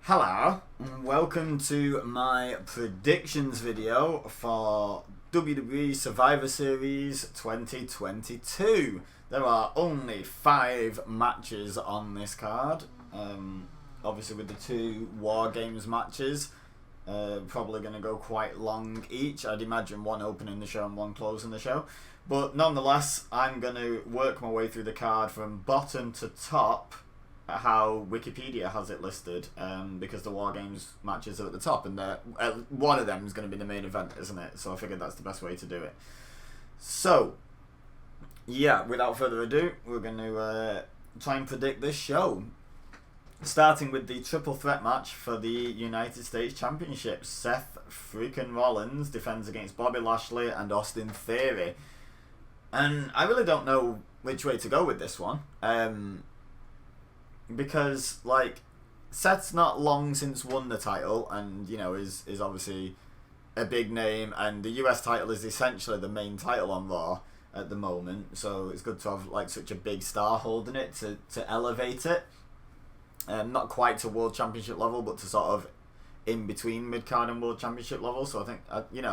Hello, and welcome to my predictions video for WWE Survivor Series 2022. There are only 5 matches on this card. Obviously with the 2 War Games matches, probably going to go quite long each. I'd imagine one opening the show and one closing the show. But nonetheless, I'm going to work my way through the card from bottom to top, how Wikipedia has it listed, because the War Games matches are at the top, and one of them is going to be the main event, isn't it? So I figured that's the best way to do it. So, yeah, without further ado, we're going to try and predict this show. Starting with the triple threat match for the United States Championship. Seth freaking Rollins defends against Bobby Lashley and Austin Theory. And I really don't know which way to go with this one. Because, like, Seth's not long since won the title and, you know, is obviously a big name, and the US title is essentially the main title on Raw at the moment, so it's good to have, like, such a big star holding it to elevate it. Not quite to World Championship level, but to sort of in between mid-card and World Championship level, so I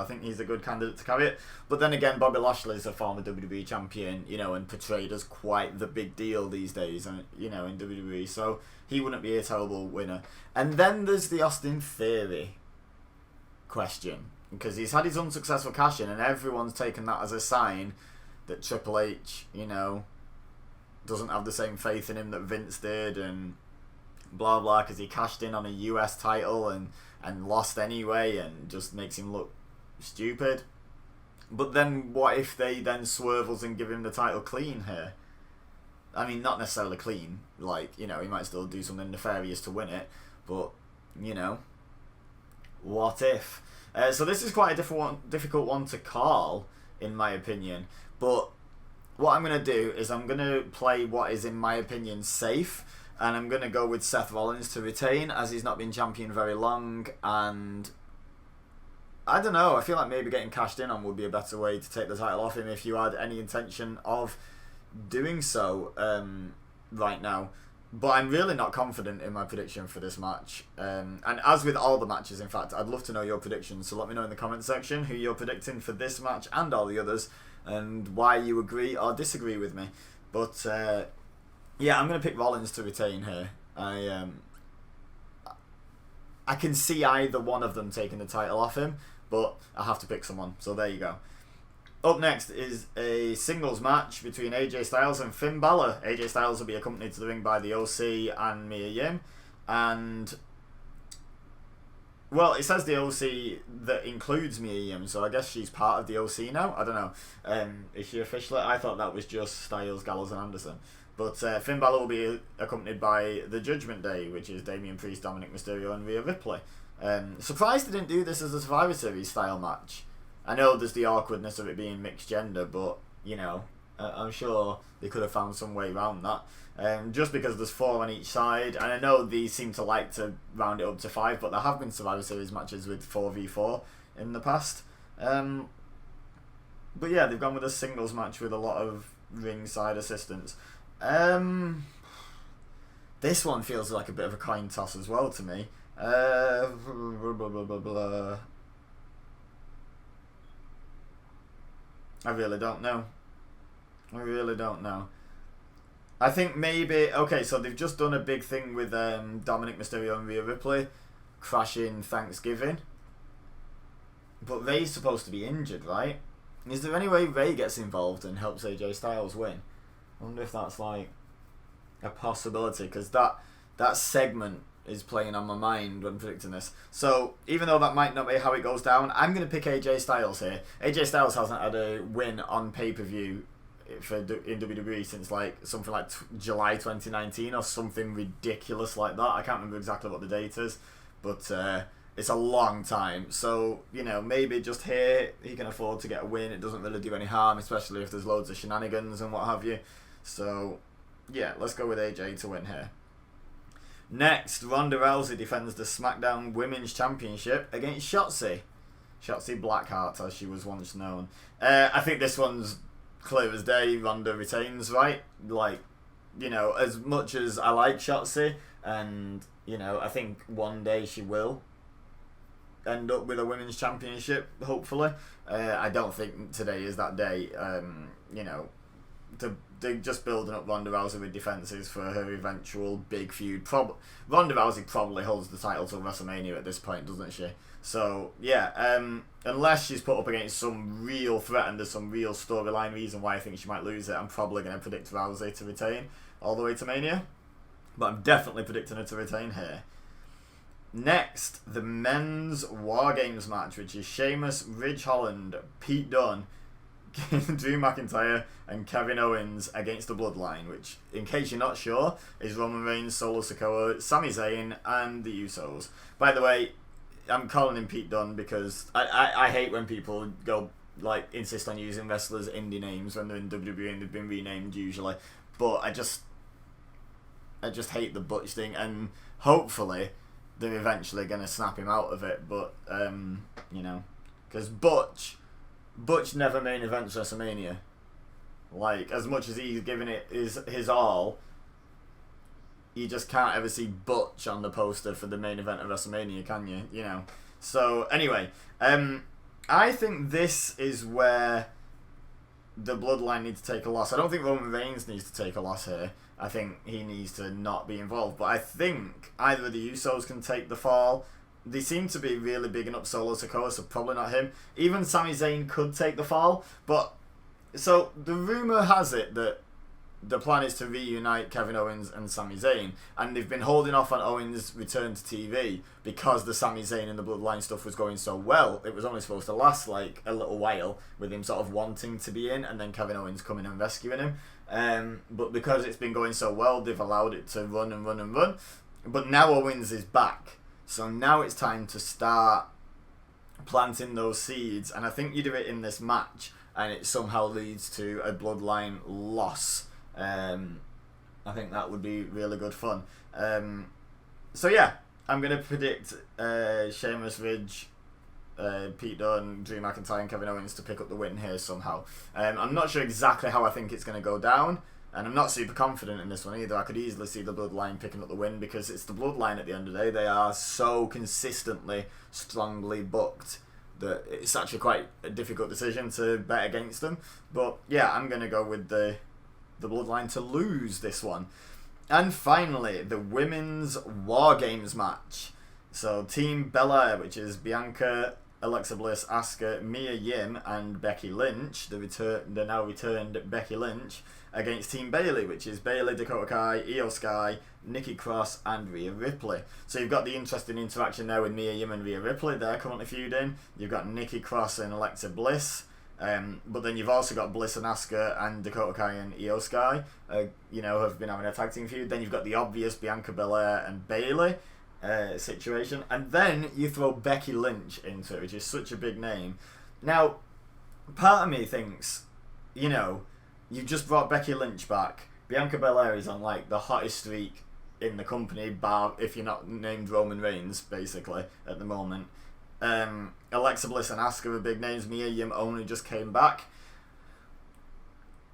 think he's a good candidate to carry it. But then again, Bobby Lashley is a former WWE champion, you know, and portrayed as quite the big deal these days, you know, in WWE, so he wouldn't be a terrible winner. And then there's the Austin Theory question, because he's had his unsuccessful cash-in, and everyone's taken that as a sign that Triple H, you know, doesn't have the same faith in him that Vince did, and blah blah, because he cashed in on a US title and lost anyway, and just makes him look stupid. But then what if they then swervels and give him the title clean here? I mean, not necessarily clean, like, you know, he might still do something nefarious to win it, but, you know, what if? So this is quite a difficult one to call, in my opinion, but what I'm going to do is I'm going to play what is, in my opinion, safe. And I'm going to go with Seth Rollins to retain, as he's not been champion very long, and I don't know, I feel like maybe getting cashed in on would be a better way to take the title off him if you had any intention of doing so right now. But I'm really not confident in my prediction for this match. And as with all the matches, in fact, I'd love to know your predictions, so let me know in the comment section who you're predicting for this match and all the others, and why you agree or disagree with me. But yeah, I'm going to pick Rollins to retain here. I can see either one of them taking the title off him, but I have to pick someone. So there you go. Up next is a singles match between AJ Styles and Finn Balor. AJ Styles will be accompanied to the ring by the OC and Mia Yim. And, well, it says the OC that includes Mia Yim, so I guess she's part of the OC now. I don't know. Is she officially? I thought that was just Styles, Gallows and Anderson. But Finn Balor will be accompanied by the Judgment Day, which is Damian Priest, Dominic Mysterio and Rhea Ripley. Surprised they didn't do this as a Survivor Series style match. I know there's the awkwardness of it being mixed gender, but, you know, I'm sure they could have found some way around that. Just because there's 4 on each side, and I know these seem to like to round it up to 5, but there have been Survivor Series matches with 4v4 in the past. But yeah, they've gone with a singles match with a lot of ringside assistants. This one feels like a bit of a coin toss as well to me. I really don't know. I think maybe, okay, so they've just done a big thing with Dominic Mysterio and Rhea Ripley crashing Thanksgiving, but Ray's supposed to be injured, right? Is there any way Ray gets involved and helps AJ Styles win? I wonder if that's like a possibility, because that segment is playing on my mind when predicting this. So even though that might not be how it goes down, I'm going to pick AJ Styles here. AJ Styles hasn't had a win on pay-per-view in WWE since like something like July 2019 or something ridiculous like that. I can't remember exactly what the date is, but it's a long time. So, you know, maybe just here he can afford to get a win. It doesn't really do any harm, especially if there's loads of shenanigans and what have you. So, yeah, let's go with AJ to win here. Next, Ronda Rousey defends the SmackDown Women's Championship against Shotzi. Shotzi Blackheart, as she was once known. I think this one's clear as day. Ronda retains, right? Like, you know, as much as I like Shotzi, and You know, I think one day she will end up with a women's championship, hopefully. I don't think today is that day. You know, they're just building up Ronda Rousey with defences for her eventual big feud. Ronda Rousey probably holds the title till WrestleMania at this point, doesn't she? So, yeah, unless she's put up against some real threat and there's some real storyline reason why I think she might lose it, I'm probably going to predict Rousey to retain all the way to Mania. But I'm definitely predicting her to retain here. Next, the men's War Games match, which is Sheamus, Ridge Holland, Pete Dunne, Drew McIntyre and Kevin Owens against the Bloodline, which, in case you're not sure, is Roman Reigns, Solo Sikoa, Sami Zayn and the Usos. By the way, I'm calling him Pete Dunne because I hate when people go insist on using wrestlers' indie names when they're in WWE and they've been renamed usually. But I just hate the Butch thing, and hopefully they're eventually going to snap him out of it. But you know, because Butch never main events WrestleMania. Like, as much as he's given it his all, you just can't ever see Butch on the poster for the main event of WrestleMania, can you? You know. So, anyway, I think this is where the Bloodline need to take a loss. I don't think Roman Reigns needs to take a loss here. I think he needs to not be involved. But I think either of the Usos can take the fall. They seem to be really bigging up Solo Sikoa, so probably not him. Even Sami Zayn could take the fall. But, so, the rumour has it that the plan is to reunite Kevin Owens and Sami Zayn. And they've been holding off on Owens' return to TV because the Sami Zayn and the Bloodline stuff was going so well. It was only supposed to last, like, a little while, with him sort of wanting to be in, and then Kevin Owens coming and rescuing him. But because it's been going so well, they've allowed it to run and run and run. But now Owens is back. So now it's time to start planting those seeds, and I think you do it in this match, and it somehow leads to a Bloodline loss. I think that would be really good fun. So yeah, I'm going to predict Sheamus, Ridge, Pete Dunne, Drew McIntyre and Kevin Owens to pick up the win here somehow. I'm not sure exactly how I think it's going to go down. And I'm not super confident in this one either. I could easily see the Bloodline picking up the win because it's the Bloodline at the end of the day. They are so consistently, strongly booked that it's actually quite a difficult decision to bet against them. But yeah, I'm going to go with the Bloodline to lose this one. And finally, the women's War Games match. So Team Belair, which is Bianca, Alexa Bliss, Asuka, Mia Yim and Becky Lynch, the now returned Becky Lynch, against Team Bayley, which is Bayley, Dakota Kai, Io Sky, Nikki Cross and Rhea Ripley. So you've got the interesting interaction there with Mia Yim and Rhea Ripley. They're currently feuding. You've got Nikki Cross and Alexa Bliss. But then you've also got Bliss and Asuka and Dakota Kai and Io Sky, have been having a tag team feud. Then you've got the obvious Bianca Belair and Bayley situation. And then you throw Becky Lynch into it, which is such a big name. Now, part of me thinks, you've just brought Becky Lynch back. Bianca Belair is on like the hottest streak in the company, bar if you're not named Roman Reigns, basically, at the moment. Alexa Bliss and Asuka are big names. Mia Yim only just came back.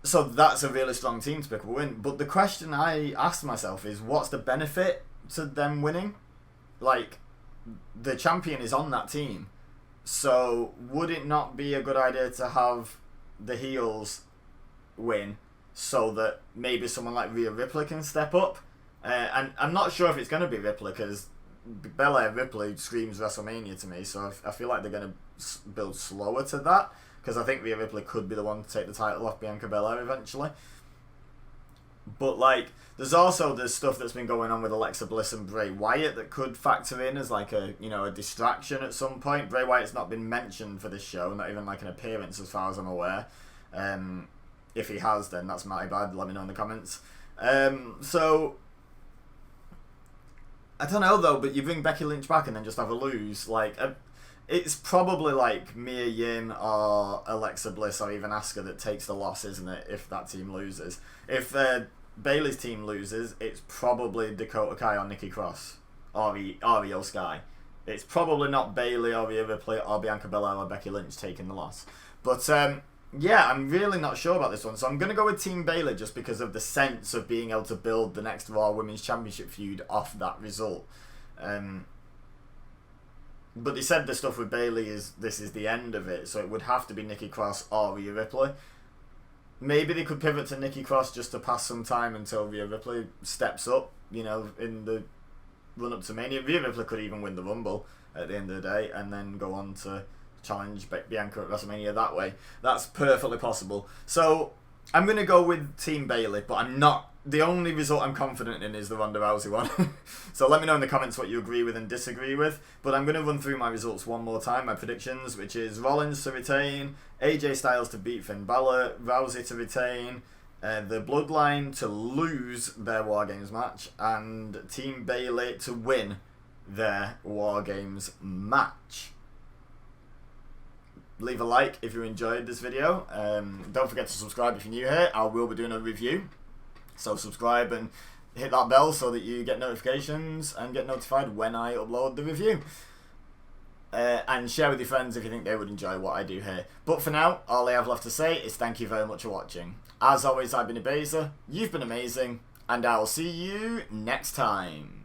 So that's a really strong team to pick up a win. But the question I asked myself is, what's the benefit to them winning? Like, the champion is on that team. So would it not be a good idea to have the heels win so that maybe someone like Rhea Ripley can step up? And I'm not sure if it's going to be Ripley because Belair Ripley screams WrestleMania to me, so I feel like they're going to build slower to that because I think Rhea Ripley could be the one to take the title off Bianca Belair eventually. But there's also the stuff that's been going on with Alexa Bliss and Bray Wyatt that could factor in as like a distraction at some point. Bray Wyatt's not been mentioned for this show, not even like an appearance as far as I'm aware. If he has, then that's my bad. Let me know in the comments. So I don't know though, but you bring Becky Lynch back and then just have a lose. It's probably like Mia Yim or Alexa Bliss or even Asuka that takes the loss, isn't it? If that team loses, if Bayley's team loses, it's probably Dakota Kai or Nikki Cross or Io Sky. It's probably not Bayley or Rhea Ripley or Bianca Belair or Becky Lynch taking the loss. But yeah, I'm really not sure about this one. So I'm going to go with Team Bayley just because of the sense of being able to build the next Raw Women's Championship feud off that result. But they said the stuff with Bayley this is the end of it, so it would have to be Nikki Cross or Rhea Ripley. Maybe they could pivot to Nikki Cross just to pass some time until Rhea Ripley steps up, you know, in the run up to Mania. Rhea Ripley could even win the Rumble at the end of the day and then go on to challenge Bianca at WrestleMania that way. That's perfectly possible. So I'm going to go with Team Bayley, but I'm not. The only result I'm confident in is the Ronda Rousey one. So let me know in the comments what you agree with and disagree with. But I'm going to run through my results one more time, my predictions, which is Rollins to retain, AJ Styles to beat Finn Balor, Rousey to retain, the Bloodline to lose their War Games match, and Team Bayley to win their War Games match. Leave a like if you enjoyed this video. Don't forget to subscribe if you're new here. I will be doing a review. So subscribe and hit that bell so that you get notifications and get notified when I upload the review. And share with your friends if you think they would enjoy what I do here. But for now, all I have left to say is thank you very much for watching. As always, I've been EBEZA, you've been amazing, and I'll see you next time.